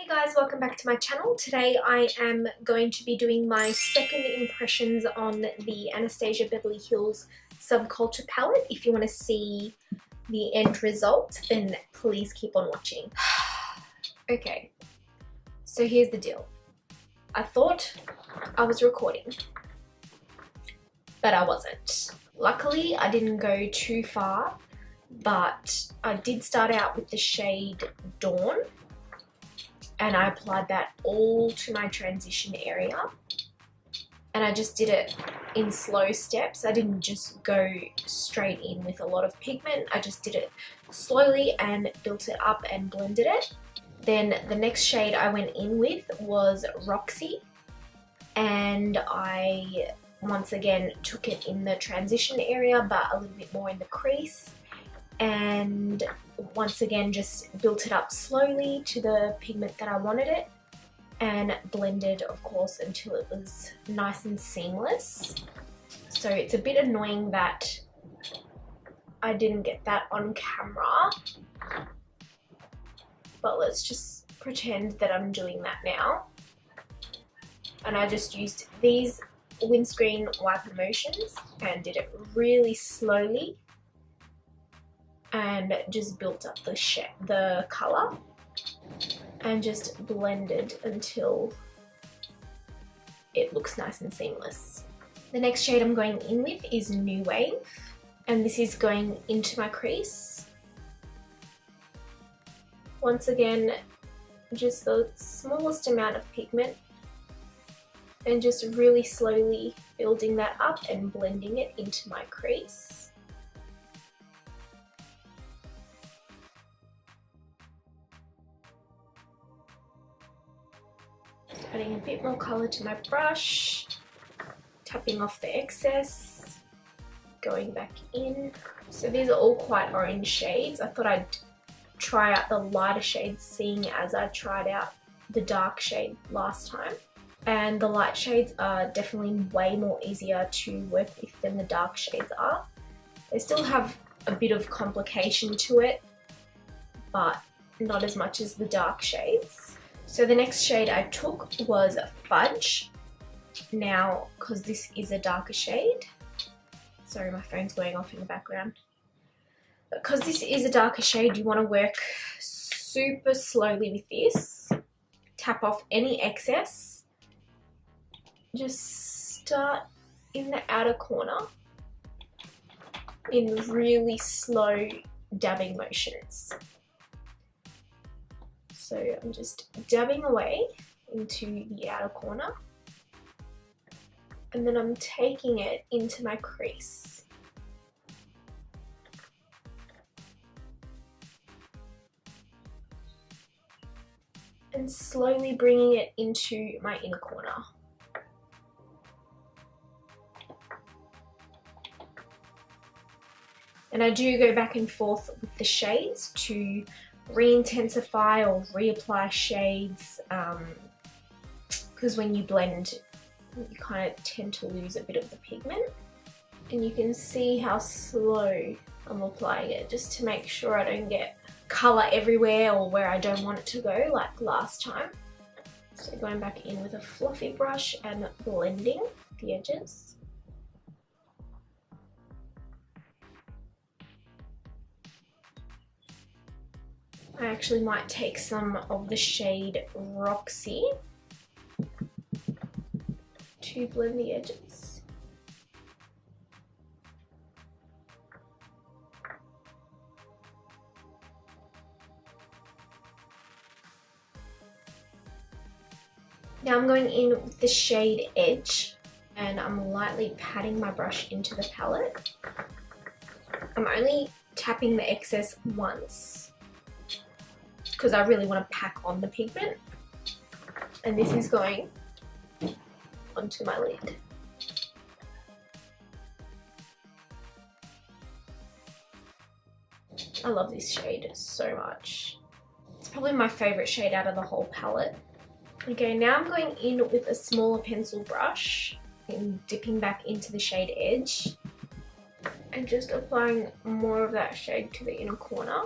Hey guys, welcome back to my channel. Today I am going to be doing my second impressions on the Anastasia Beverly Hills Subculture palette. If you want to see the end result, then please keep on watching. Okay, so here's the deal. I thought I was recording, but I wasn't. Luckily, I didn't go too far, but I did start out with the shade Dawn. And I applied that all to my transition area. And I just did it in slow steps. I didn't just go straight in with a lot of pigment. I just did it slowly and built it up and blended it. Then the next shade I went in with was Roxy. And I once again took it in the transition area, but a little bit more in the crease. And once again just built it up slowly to the pigment that I wanted it, and blended, of course, until it was nice and seamless. So it's a bit annoying that I didn't get that on camera, but let's just pretend that I'm doing that now. And I just used these windscreen wiper motions and did it really slowly and just built up the colour and just blended until it looks nice and seamless. The next shade I'm going in with is New Wave, and this is going into my crease. Once again, just the smallest amount of pigment and just really slowly building that up and blending it into my crease. Adding a bit more colour to my brush, tapping off the excess, going back in. So these are all quite orange shades. I thought I'd try out the lighter shades, seeing as I tried out the dark shade last time. And the light shades are definitely way more easier to work with than the dark shades are. They still have a bit of complication to it, but not as much as the dark shades. So the next shade I took was Fudge. Now, because this is a darker shade, sorry, my phone's going off in the background. Because this is a darker shade, you want to work super slowly with this. Tap off any excess. Just start in the outer corner in really slow dabbing motions. So I'm just dabbing away into the outer corner, and then I'm taking it into my crease. And slowly bringing it into my inner corner. And I do go back and forth with the shades to re-intensify or reapply shades, because when you blend you kind of tend to lose a bit of the pigment. And you can see how slow I'm applying it, just to make sure I don't get colour everywhere or where I don't want it to go like last time. So going back in with a fluffy brush and blending the edges. I actually might take some of the shade Roxy to blend the edges. Now I'm going in with the shade Edge, and I'm lightly patting my brush into the palette. I'm only tapping the excess once, because I really want to pack on the pigment, and this is going onto my lid. I love this shade so much. It's probably my favourite shade out of the whole palette. Okay, now I'm going in with a smaller pencil brush and dipping back into the shade Edge and just applying more of that shade to the inner corner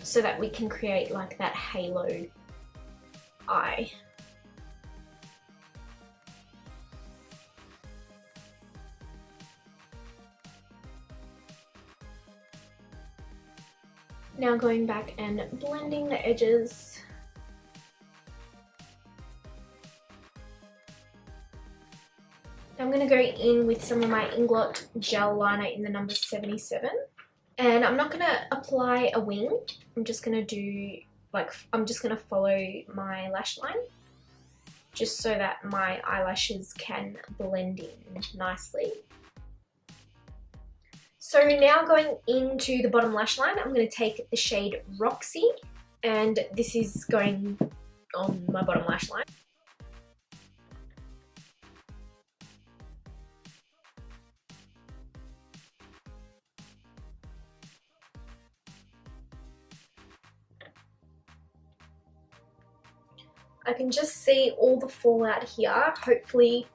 so that we can create like that halo eye. Now going back and blending the edges. I'm going to go in with some of my Inglot gel liner in the number 77. And I'm not going to apply a wing. I'm just going to do, like, I'm just going to follow my lash line. Just so that my eyelashes can blend in nicely. So now going into the bottom lash line, I'm going to take the shade Roxy. And this is going on my bottom lash line. I can just see all the fallout here. Hopefully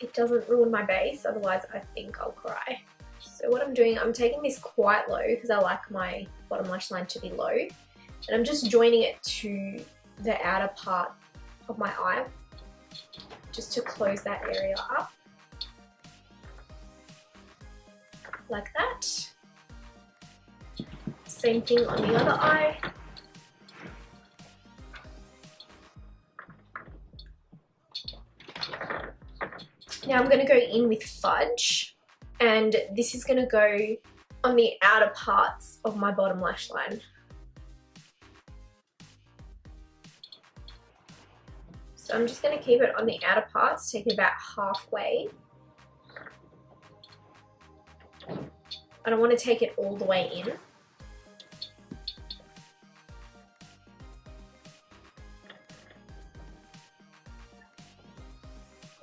it doesn't ruin my base, otherwise I think I'll cry. So what I'm doing, I'm taking this quite low because I like my bottom lash line to be low. And I'm just joining it to the outer part of my eye, just to close that area up. Like that. Same thing on the other eye. Now I'm going to go in with Fudge, and this is going to go on the outer parts of my bottom lash line. So I'm just going to keep it on the outer parts, take it about halfway. I don't want to take it all the way in.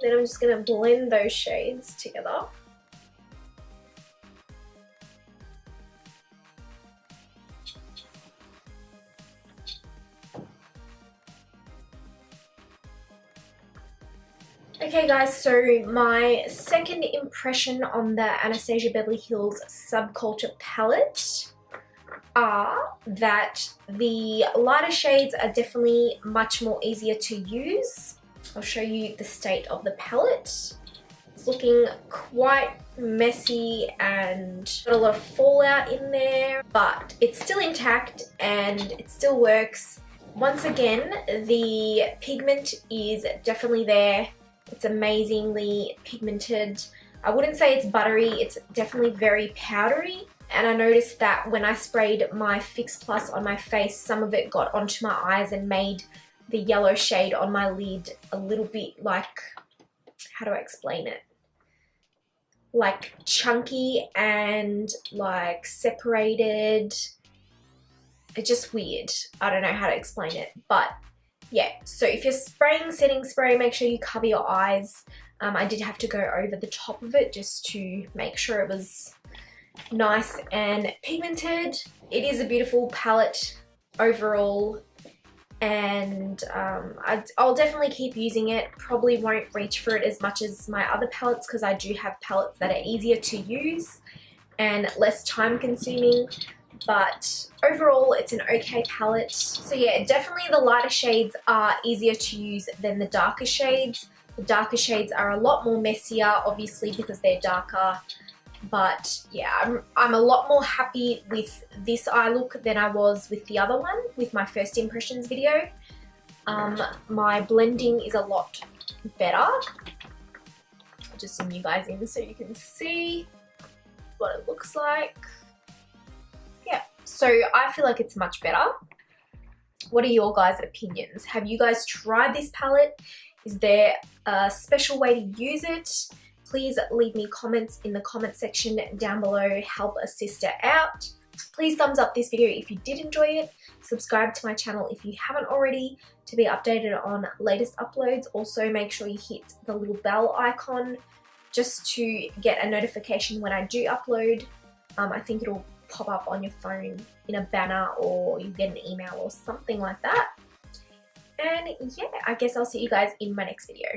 Then I'm just going to blend those shades together. Okay guys, so my second impression on the Anastasia Beverly Hills Subculture palette are that the lighter shades are definitely much more easier to use. I'll show you the state of the palette. It's looking quite messy and got a lot of fallout in there, but it's still intact and it still works. Once again, the pigment is definitely there. It's amazingly pigmented. I wouldn't say it's buttery, it's definitely very powdery. And I noticed that when I sprayed my Fix Plus on my face, some of it got onto my eyes and made the yellow shade on my lid a little bit like, how do I explain it? Like chunky and like separated. It's just weird. I don't know how to explain it, but yeah. So if you're spraying setting spray, make sure you cover your eyes. I did have to go over the top of it just to make sure it was nice and pigmented. It is a beautiful palette overall. And I'll definitely keep using it. Probably won't reach for it as much as my other palettes because I do have palettes that are easier to use and less time consuming, but overall it's an okay palette. So yeah, definitely the lighter shades are easier to use than the darker shades. The darker shades are a lot more messier, obviously because they're darker. But yeah, I'm a lot more happy with this eye look than I was with the other one, with my first impressions video. My blending is a lot better. I'll just zoom you guys in so you can see what it looks like. Yeah, so I feel like it's much better. What are your guys' opinions? Have you guys tried this palette? Is there a special way to use it? Please leave me comments in the comment section down below. Help a sister out. Please thumbs up this video if you did enjoy it. Subscribe to my channel if you haven't already to be updated on latest uploads. Also make sure you hit the little bell icon just to get a notification when I do upload. I think it'll pop up on your phone in a banner or you get an email or something like that. And yeah, I guess I'll see you guys in my next video.